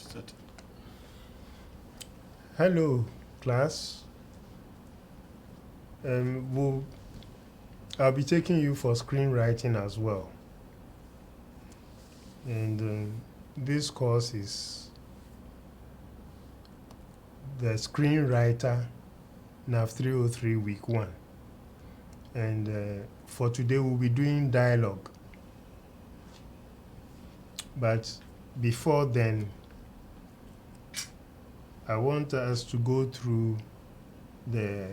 Start. Hello, class. I'll be taking you for screenwriting as well. And this course is the Screenwriter Naft303 Week 1. And for today, we'll be doing dialogue. But before then, I want us to go through the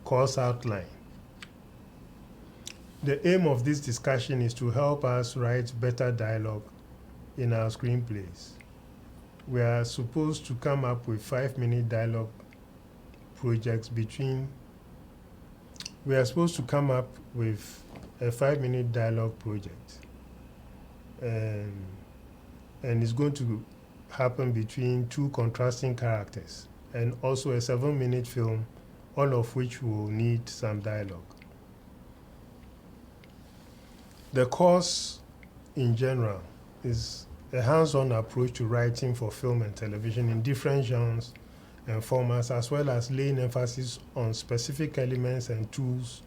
course outline. The aim of this discussion is to help us write better dialogue in our screenplays. We are supposed to come up with 5-minute dialogue projects we are supposed to come up with a 5-minute dialogue project. And it's going to happen between two contrasting characters, and also a 7-minute film, all of which will need some dialogue. The course in general is a hands-on approach to writing for film and television in different genres and formats, as well as laying emphasis on specific elements and tools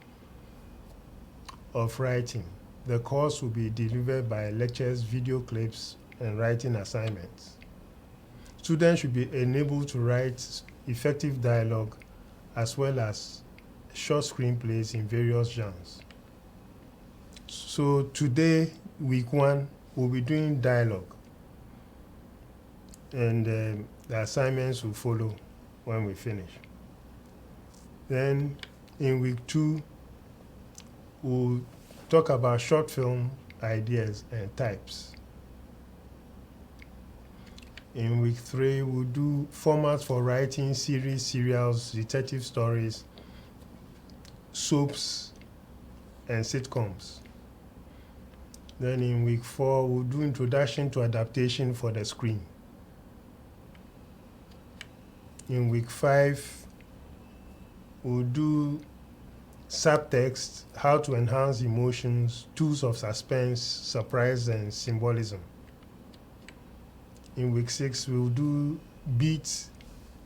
of writing. The course will be delivered by lectures, video clips, and writing assignments. Students should be enabled to write effective dialogue as well as short screenplays in various genres. So today, week 1, we'll be doing dialogue. And the assignments will follow when we finish. Then in week 2, we'll talk about short film ideas and types. In week 3, we'll do formats for writing series, serials, detective stories, soaps, and sitcoms. Then in week 4, we'll do introduction to adaptation for the screen. In week 5, we'll do subtext, how to enhance emotions, tools of suspense, surprise, and symbolism. In week 6, we'll do beat,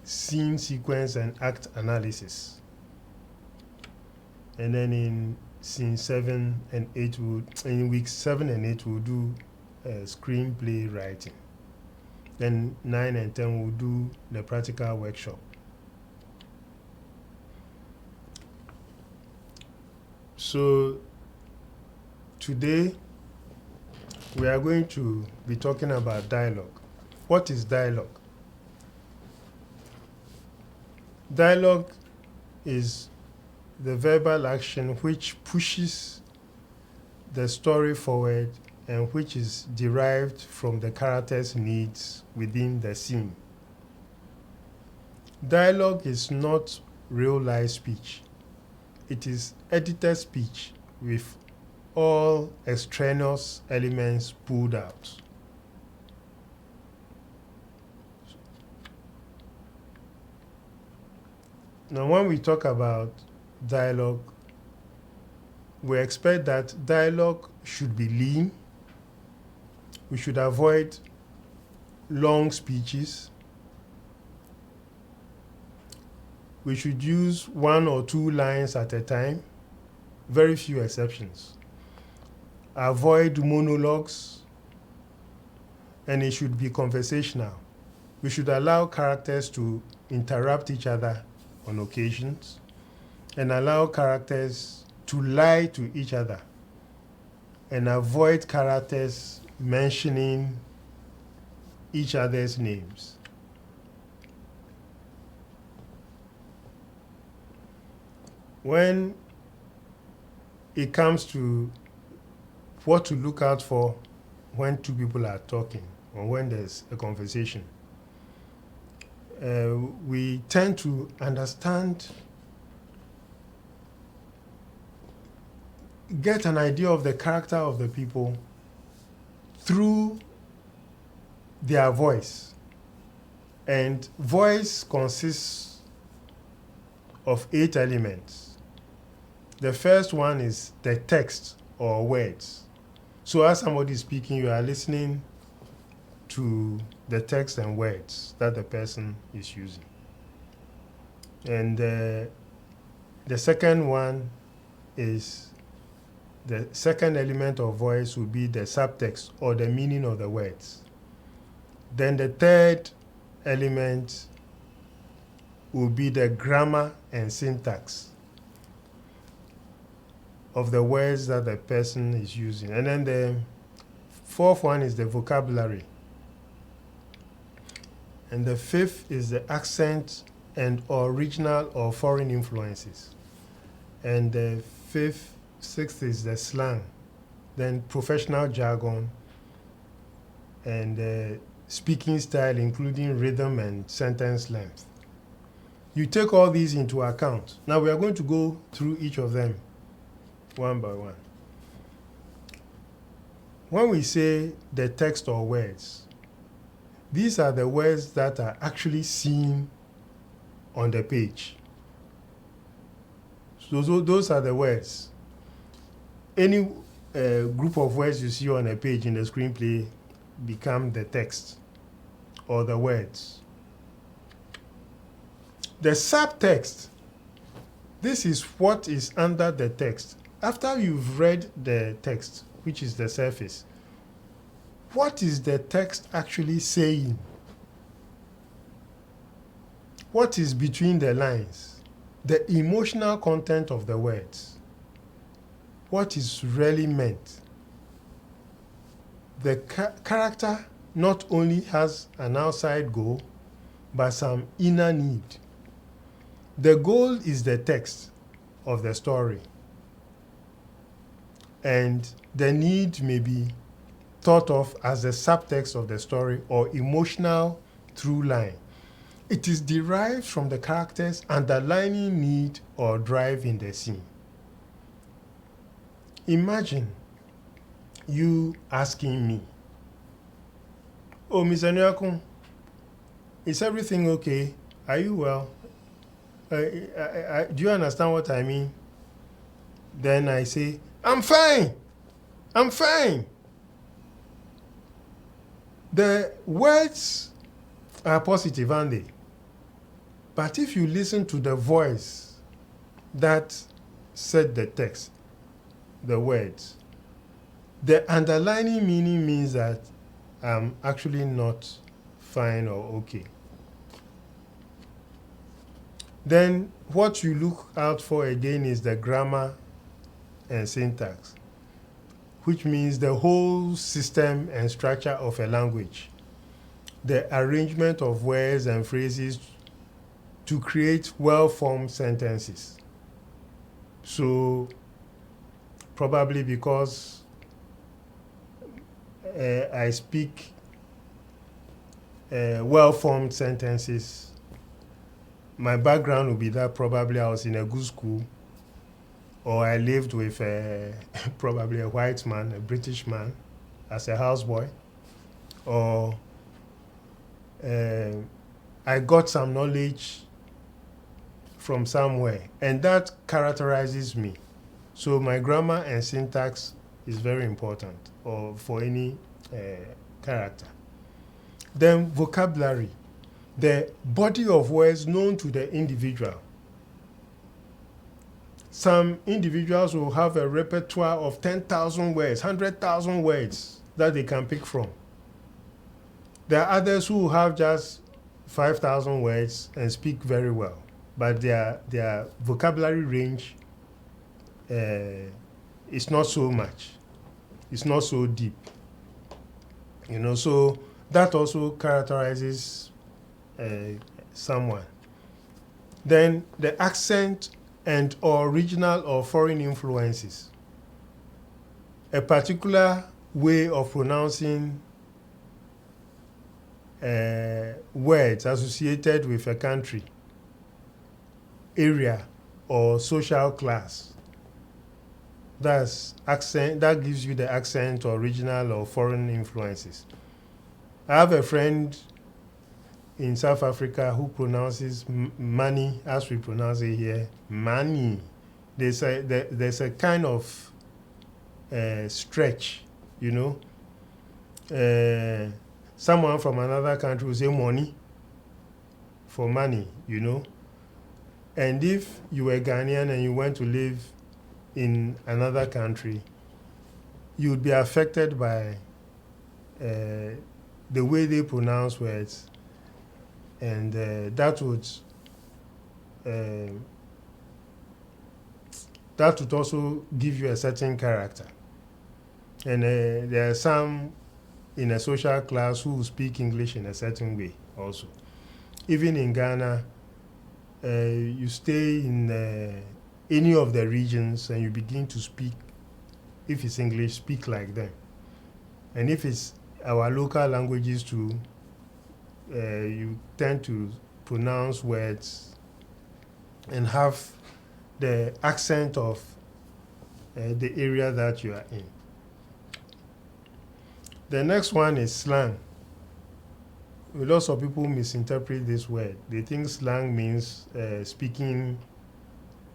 scene sequence, and act analysis. And then in week 7 and 8, we'll do screenplay writing. Then 9 and 10, we'll do the practical workshop. So today, we are going to be talking about dialogue. What is dialogue? Dialogue is the verbal action which pushes the story forward and which is derived from the character's needs within the scene. Dialogue is not real-life speech. It is edited speech with all extraneous elements pulled out. Now, when we talk about dialogue, we expect that dialogue should be lean. We should avoid long speeches. We should use 1 or 2 lines at a time, very few exceptions. Avoid monologues, and it should be conversational. We should allow characters to interrupt each other on occasions, and allow characters to lie to each other, and avoid characters mentioning each other's names. When it comes to what to look out for when 2 people are talking or when there's a conversation, we tend to get an idea of the character of the people through their voice. And voice consists of 8 elements. The first one is the text or words. So as somebody is speaking, you are listening to the text and words that the person is using. And the second one is, the second element of voice will be the subtext or the meaning of the words. Then the third element will be the grammar and syntax of the words that the person is using. And then the fourth one is the vocabulary. And the fifth is the accent and original or foreign influences. And the sixth is the slang. Then professional jargon and speaking style, including rhythm and sentence length. You take all these into account. Now we are going to go through each of them one by one. When we say the text or words, these are the words that are actually seen on the page. So those are the words. Any group of words you see on a page in the screenplay become the text or the words. The subtext, this is what is under the text. After you've read the text, which is the surface, what is the text actually saying? What is between the lines? The emotional content of the words. What is really meant? The character not only has an outside goal, but some inner need. The goal is the text of the story, and the need may be thought of as the subtext of the story or emotional through line. It is derived from the character's underlying need or drive in the scene. Imagine you asking me, "Oh, Mr. Nyakun, is everything okay? Are you well? Do you understand what I mean?" Then I say, "I'm fine. I'm fine." The words are positive, aren't they? But if you listen to the voice that said the text, the words, the underlying meaning means that I'm actually not fine or okay. Then what you look out for again is the grammar and syntax, which means the whole system and structure of a language, the arrangement of words and phrases to create well-formed sentences. So probably because I speak well-formed sentences, my background would be that probably I was in a good school, or I lived with probably a white man, a British man, as a houseboy, or I got some knowledge from somewhere, and that characterizes me. So my grammar and syntax is very important, or for any character. Then vocabulary, the body of words known to the individual. Some individuals will have a repertoire of 10,000 words, 100,000 words that they can pick from. There are others who have just 5,000 words and speak very well, but their vocabulary range is not so much. It's not so deep. So that also characterizes someone. Then the accent and original or foreign influences. A particular way of pronouncing words associated with a country, area, or social class. That's accent. That gives you the accent, original, or foreign influences. I have a friend in South Africa who pronounces money as we pronounce it here, money. There's a kind of stretch, someone from another country will say money for money, you know. And if you were Ghanaian and you went to live in another country, you'd be affected by the way they pronounce words, and that would also give you a certain character. And there are some in a social class who speak English in a certain way also. Even in Ghana, you stay in any of the regions and you begin to speak, if it's English, speak like them. And if it's our local languages too, you tend to pronounce words and have the accent of the area that you are in. The next one is slang. Lots of people misinterpret this word. They think slang means speaking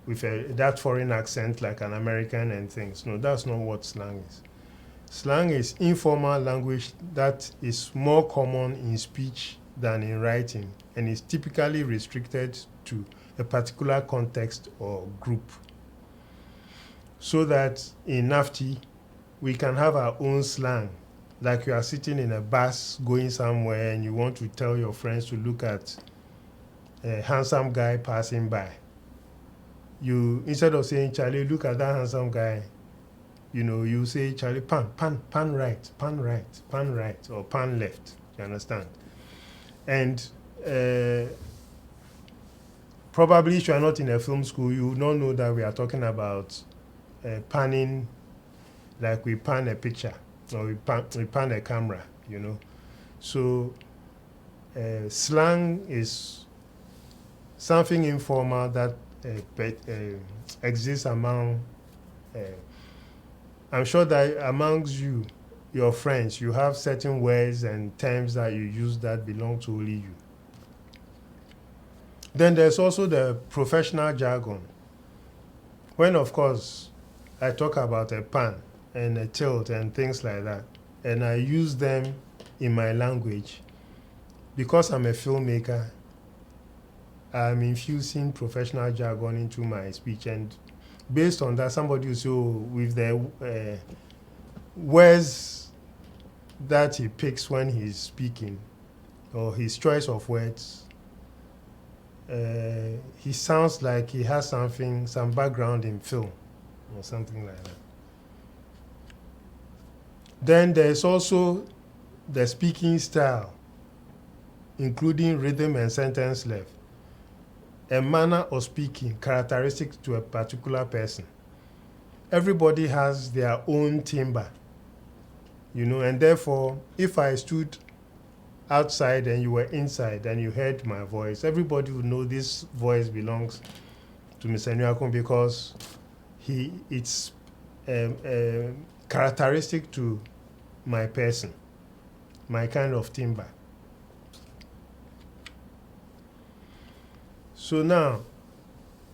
with that foreign accent like an American and things. No, that's not what slang is. Slang is informal language that is more common in speech than in writing and is typically restricted to a particular context or group. So that in Naft3, we can have our own slang. Like you are sitting in a bus going somewhere and you want to tell your friends to look at a handsome guy passing by. You, instead of saying, Charlie, look at that handsome guy, you know, you say, Charlie, pan right, or pan left. You understand? And probably if you are not in a film school, you will not know that we are talking about panning, like we pan a picture, or we pan a camera, you know. So slang is something informal that exists among, I'm sure that amongst you, your friends, you have certain words and terms that you use that belong to only you. Then there's also the professional jargon. When, of course, I talk about a pan and a tilt and things like that, and I use them in my language, because I'm a filmmaker, I'm infusing professional jargon into my speech, and based on that, somebody will say, with the words that he picks when he's speaking, or his choice of words, he sounds like he has some background in film, or something like that. Then there's also the speaking style, including rhythm and sentence length, a manner of speaking characteristic to a particular person. Everybody has their own timbre, you know, and therefore, if I stood outside and you were inside and you heard my voice, everybody would know this voice belongs to Mr. Nyakon because it's characteristic to my person, my kind of timbre. So now,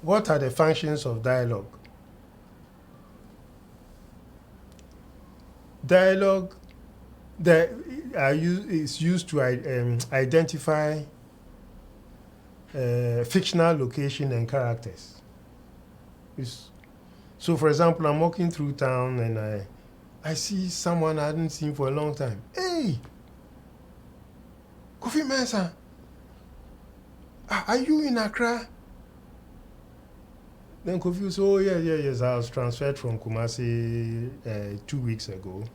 what are the functions of dialogue? Dialogue is used to identify fictional location and characters. So, for example, I'm walking through town and I see someone I hadn't seen for a long time. Hey, Kofi Mensah, are you in Accra? Then Kofi will say, oh, yes, I was transferred from Kumasi 2 weeks ago.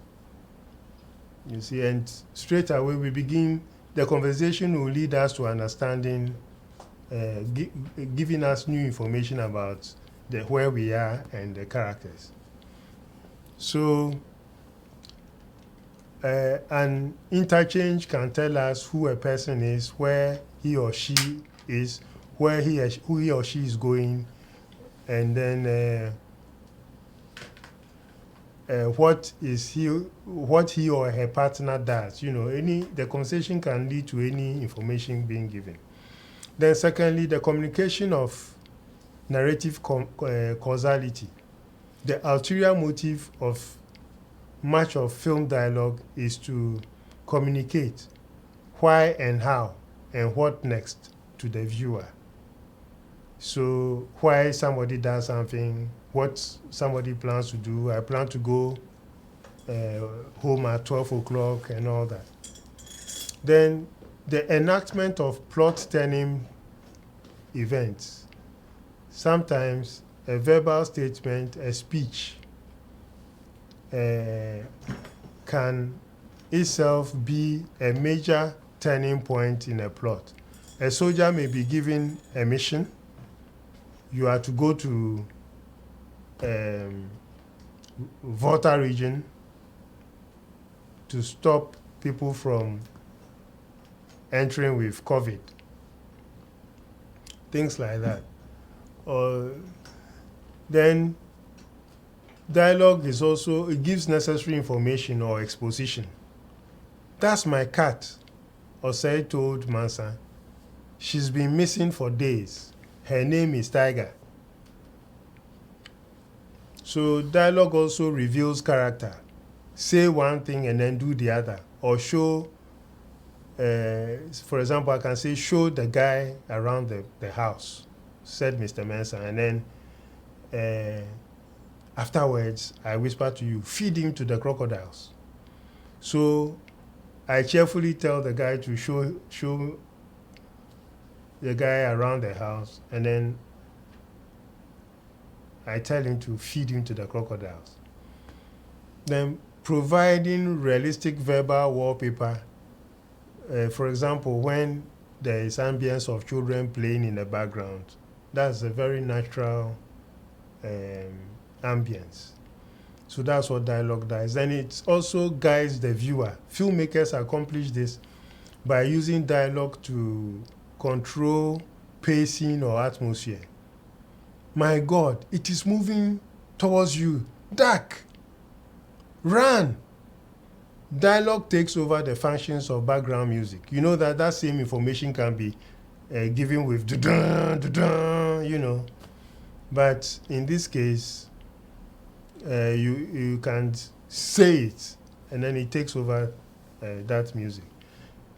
You see, and straight away we begin, the conversation will lead us to understanding, giving us new information about where we are and the characters. So, an interchange can tell us who a person is, where he or she is, who he or she is going, and then what he or her partner does. You know, the conversation can lead to any information being given. Then secondly, the communication of narrative causality. The ulterior motive of much of film dialogue is to communicate why and how and what next to the viewer. So why somebody does something, what somebody plans to do. I plan to go home at 12 o'clock and all that. Then the enactment of plot-turning events. Sometimes a verbal statement, a speech, can itself be a major turning point in a plot. A soldier may be given a mission. You are to go to Volta region to stop people from entering with COVID. Things like that. Then dialogue is also, it gives necessary information or exposition. That's my cat, Osei told Mansa. She's been missing for days. Her name is Tiger. So dialogue also reveals character. Say one thing and then do the other. Or show, for example, I can say, show the guy around the house, said Mr. Mansa. And then afterwards, I whisper to you, feed him to the crocodiles. So I cheerfully tell the guy to show the guy around the house, and then I tell him to feed him to the crocodiles. Then providing realistic verbal wallpaper. For example, when there is ambience of children playing in the background, that's a very natural ambience. So that's what dialogue does. And it also guides the viewer. Filmmakers accomplish this by using dialogue to control pacing or atmosphere. My God, it is moving towards you. Duck! Run! Dialogue takes over the functions of background music. You know that same information can be given with du-dun, du-dun, you know. But in this case, you can say it, and then it takes over that music.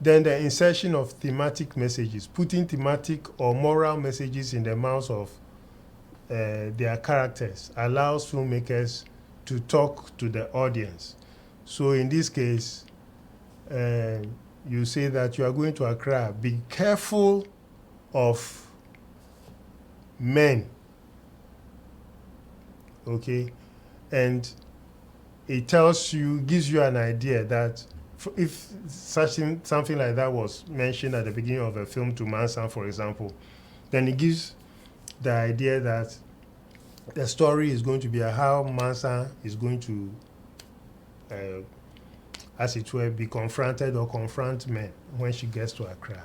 Then the insertion of thematic messages, putting thematic or moral messages in the mouths of their characters, allows filmmakers to talk to the audience. So in this case, you say that you are going to Accra. Be careful of men. Okay? And it tells you, gives you an idea that if something like that was mentioned at the beginning of a film to Mansa, for example, then it gives the idea that the story is going to be how Mansa is going to, as it were, be confronted or confront men when she gets to Accra.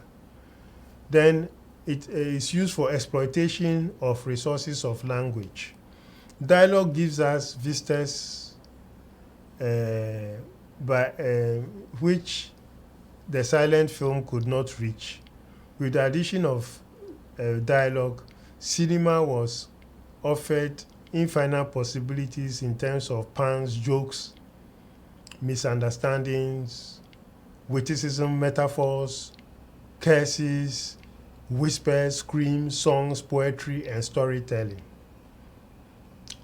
Then it is used for exploitation of resources of language. Dialogue gives us vistas which the silent film could not reach. With the addition of dialogue, cinema was offered infinite possibilities in terms of puns, jokes, misunderstandings, witticism, metaphors, curses, whispers, screams, songs, poetry, and storytelling.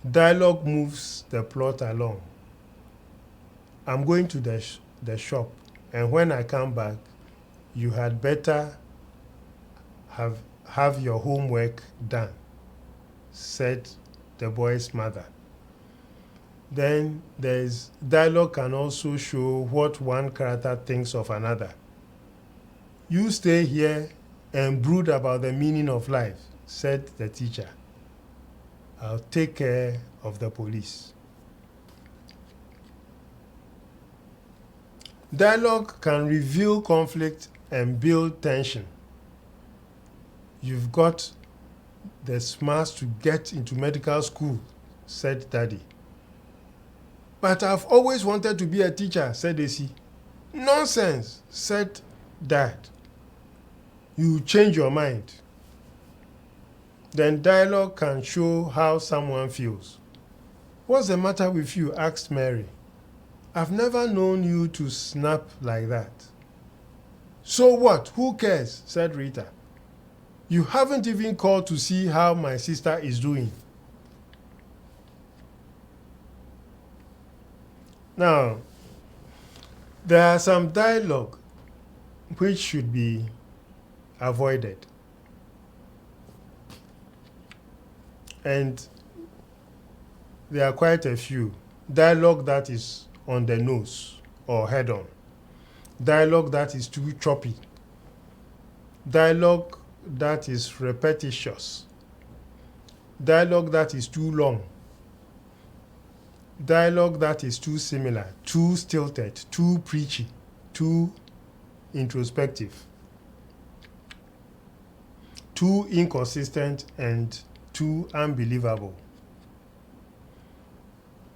Dialogue moves the plot along. I'm going to the shop, and when I come back, you had better have your homework done, said the boy's mother. Then there's dialogue can also show what one character thinks of another. You stay here and brood about the meaning of life, said the teacher. I'll take care of the police. Dialogue can reveal conflict and build tension. You've got the smarts to get into medical school, said Daddy. But I've always wanted to be a teacher, said Esi. Nonsense, said Dad. You change your mind. Then dialogue can show how someone feels. What's the matter with you? Asked Mary. I've never known you to snap like that. So what? Who cares? Said Rita. You haven't even called to see how my sister is doing. Now, there are some dialogue which should be avoided. And there are quite a few. Dialogue that is on the nose or head on. Dialogue that is too choppy. Dialogue that is repetitious. Dialogue that is too long. Dialogue that is too similar, too stilted, too preachy, too introspective, too inconsistent, and too unbelievable.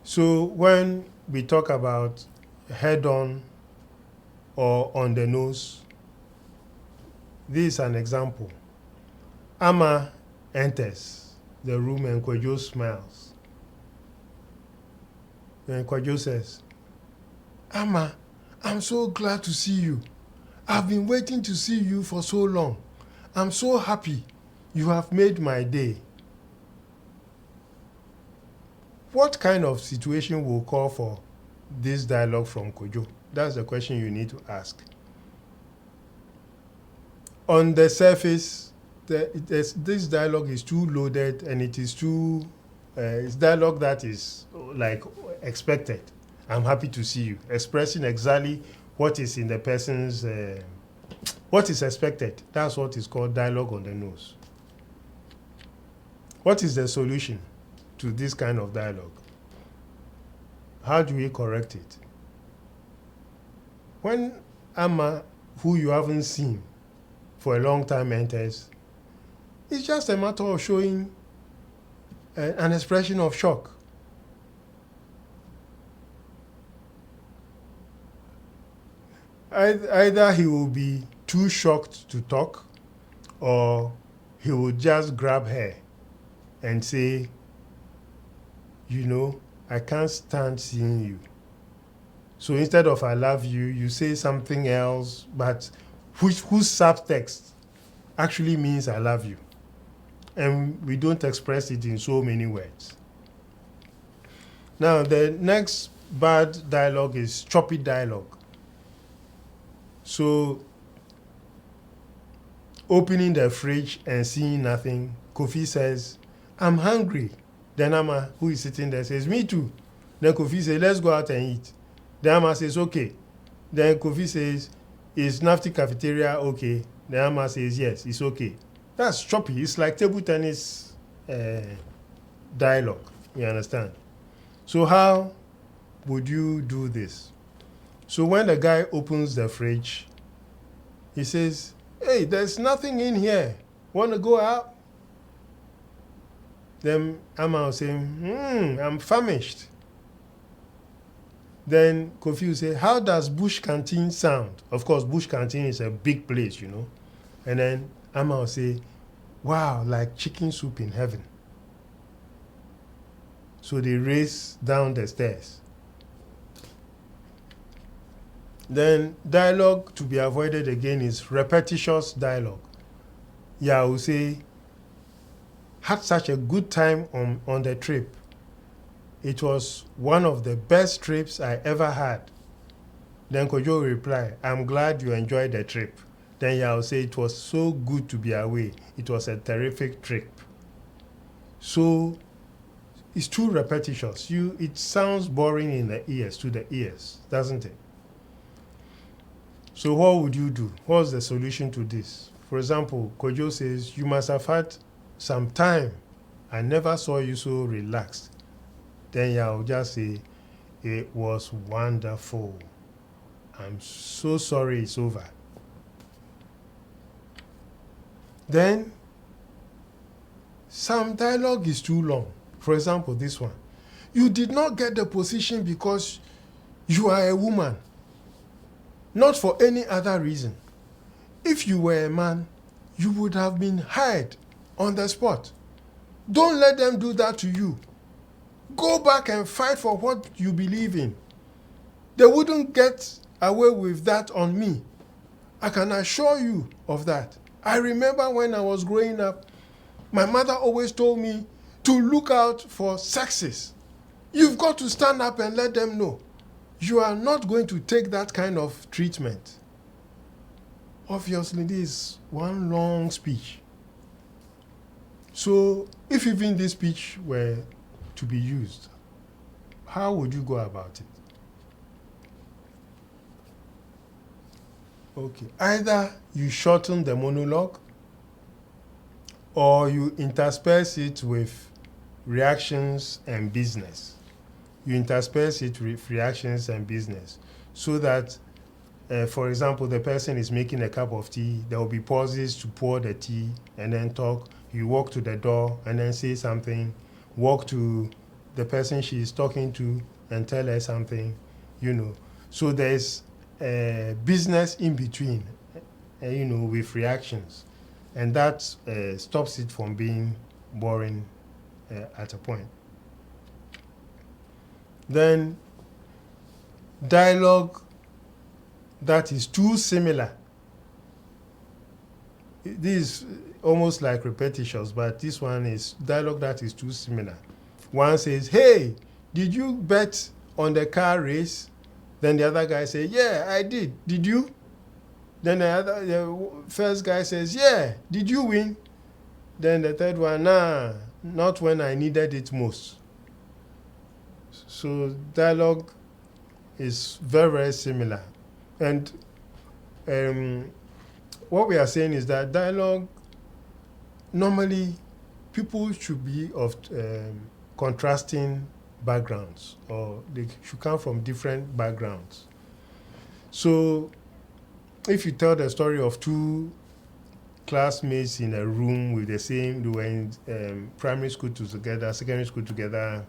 So when we talk about head on or on the nose, this is an example. Ama enters the room and Kwadwo smiles. Then Kwadwo says, Ama, I'm so glad to see you. I've been waiting to see you for so long. I'm so happy. You have made my day. What kind of situation will call for this dialogue from Kwadwo? That's the question you need to ask. On the surface, this dialogue is too loaded, and it is too, it's dialogue that is like expected. I'm happy to see you, expressing exactly what is in the person's, what is expected. That's what is called dialogue on the nose. What is the solution to this kind of dialogue? How do we correct it? When Ama, who you haven't seen for a long time, enters, it's just a matter of showing an expression of shock. Either he will be too shocked to talk, or he will just grab her and say, you know, I can't stand seeing you. So instead of I love you, you say something else, but whose subtext actually means I love you. And we don't express it in so many words. Now, the next bad dialogue is choppy dialogue. So, opening the fridge and seeing nothing, Kofi says, I'm hungry. Then Ama, who is sitting there, says, me too. Then Kofi says, let's go out and eat. Then Ama says, okay. Then Kofi says, is Naft303 cafeteria okay? Then Ama says, yes, it's okay. That's choppy. It's like table tennis dialogue. You understand? So how would you do this? So when the guy opens the fridge, he says, hey, there's nothing in here. Want to go out? Then Ama will say, I'm famished. Then Kofi will say, how does Bush Canteen sound? Of course, Bush Canteen is a big place, you know. And then Ama will say, wow, like chicken soup in heaven. So they race down the stairs. Then dialogue to be avoided again is repetitious dialogue. Yeah, I will say, had such a good time on the trip. It was one of the best trips I ever had. Then Kwadwo will reply, I'm glad you enjoyed the trip. Then I'll say, it was so good to be away. It was a terrific trip. So it's too repetitious. It sounds boring in the ears, to the ears, doesn't it? So what would you do? What's the solution to this? For example, Kwadwo says, you must have had some time. I never saw you so relaxed. Then I'll just say, it was wonderful. I'm so sorry it's over. Then, some dialogue is too long. For example, this one. You did not get the position because you are a woman. Not for any other reason. If you were a man, you would have been hired on the spot. Don't let them do that to you. Go back and fight for what you believe in. They wouldn't get away with that on me. I can assure you of that. I remember when I was growing up, my mother always told me to look out for sexes. You've got to stand up and let them know. You are not going to take that kind of treatment. Obviously, this is one long speech. So, if even this speech were to be used, how would you go about it? Okay, either you shorten the monologue or you intersperse it with reactions and business. You intersperse it with reactions and business so that, for example, the person is making a cup of tea, there will be pauses to pour the tea and then talk. You walk to the door and then say something, walk to the person she is talking to and tell her something, you know. So there's business in between, you know, with reactions. And that stops it from being boring at a point. Then dialogue that is too similar. This is almost like repetitious, but this one is dialogue that is too similar. One says, hey, did you bet on the car race? Then the other guy says, yeah, I did. Did you? Then the first guy says, yeah, did you win? Then the third one, nah, not when I needed it most. So dialogue is very, very similar. And what we are saying is that dialogue, normally people should be of contrasting backgrounds, or they should come from different backgrounds. So if you tell the story of two classmates in a room with the same, they were in primary school together, secondary school together,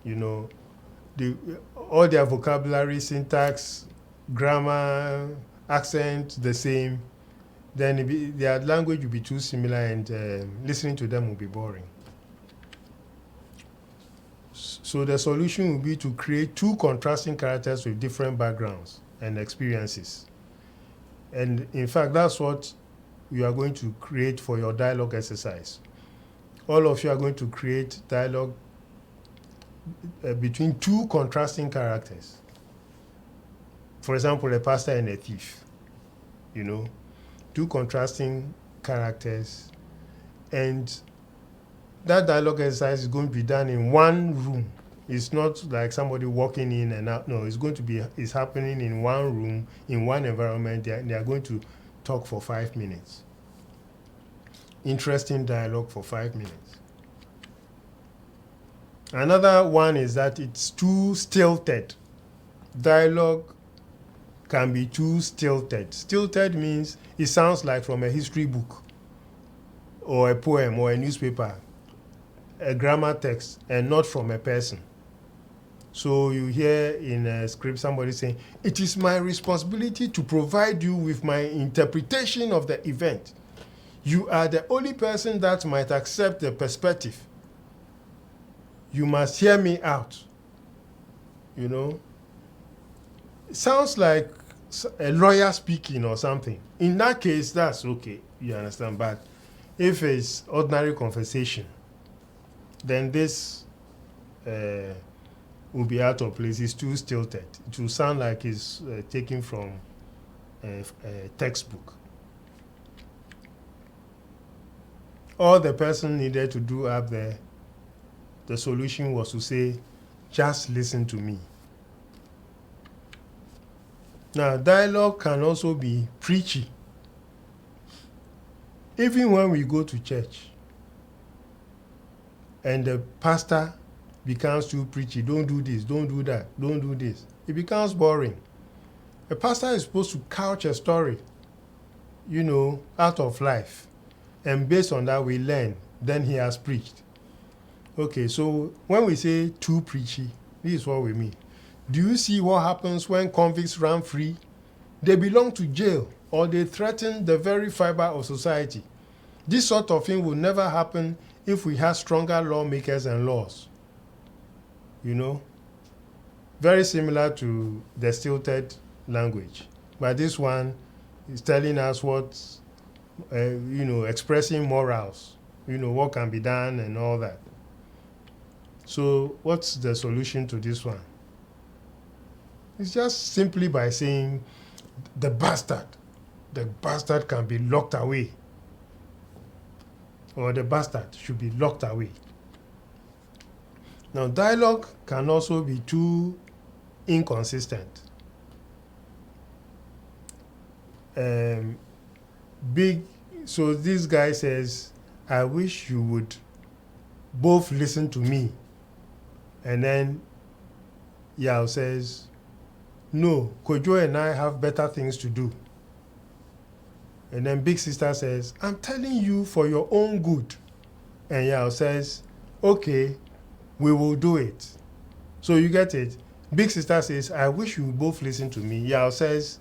you know, all their vocabulary, syntax, grammar, accent the same, then their language will be too similar and listening to them will be boring. So the solution will be to create two contrasting characters with different backgrounds and experiences. And in fact, that's what you are going to create for your dialogue exercise. All of you are going to create dialogue between two contrasting characters. For example, a pastor and a thief. You know, two contrasting characters. And that dialogue exercise is going to be done in one room. It's not like somebody walking in and out. No, it's happening in one room, in one environment. They are going to talk for 5 minutes. Interesting dialogue for 5 minutes. Another one is that it's too stilted. Dialogue can be too stilted. Stilted means it sounds like from a history book or a poem or a newspaper, a grammar text, and not from a person. So you hear in a script somebody saying, it is my responsibility to provide you with my interpretation of the event. You are the only person that might accept the perspective. You must hear me out. You know? It sounds like a lawyer speaking or something. In that case, that's okay. You understand? But if it's ordinary conversation, then this will be out of place. It's too stilted. It will sound like it's taken from a textbook. All the person needed to do up there, the solution was to say, just listen to me. Now, dialogue can also be preachy. Even when we go to church and the pastor becomes too preachy, don't do this, don't do that, don't do this, it becomes boring. A pastor is supposed to couch a story, you know, out of life. And based on that, we learn. Then he has preached. Okay, so when we say too preachy, this is what we mean. Do you see what happens when convicts run free? They belong to jail, or they threaten the very fiber of society. This sort of thing will never happen if we have stronger lawmakers and laws. You know? Very similar to the stilted language. But this one, It's telling us what, expressing morals, what can be done and all that. So what's the solution to this one? It's just simply by saying the bastard can be locked away, or the bastard should be locked away. Now, dialogue can also be too inconsistent. So this guy says, I wish you would both listen to me. And then Yao says, no, Kojo and I have better things to do. And then Big Sister says, I'm telling you for your own good. And Yao says, okay, we will do it. So you get it. Big Sister says, I wish you both listen to me. Yao says,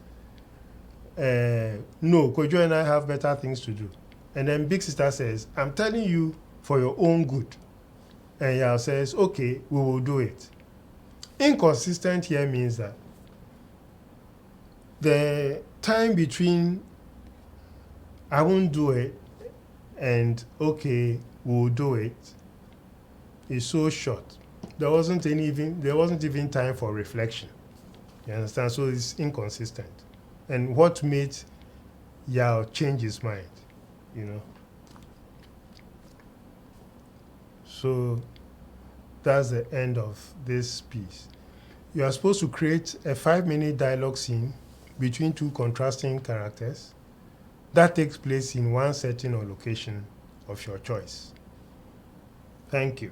no, Kojo and I have better things to do. And then Big Sister says, I'm telling you for your own good. And Yao says, okay, we will do it. Inconsistent here means that the time between I won't do it and okay, we'll do it is so short. There wasn't even time for reflection. You understand? So it's inconsistent. And what made Yao change his mind, So that's the end of this piece. You are supposed to create a 5-minute dialogue scene between two contrasting characters that takes place in one setting or location of your choice. Thank you.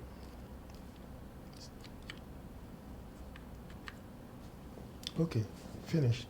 Okay, finished.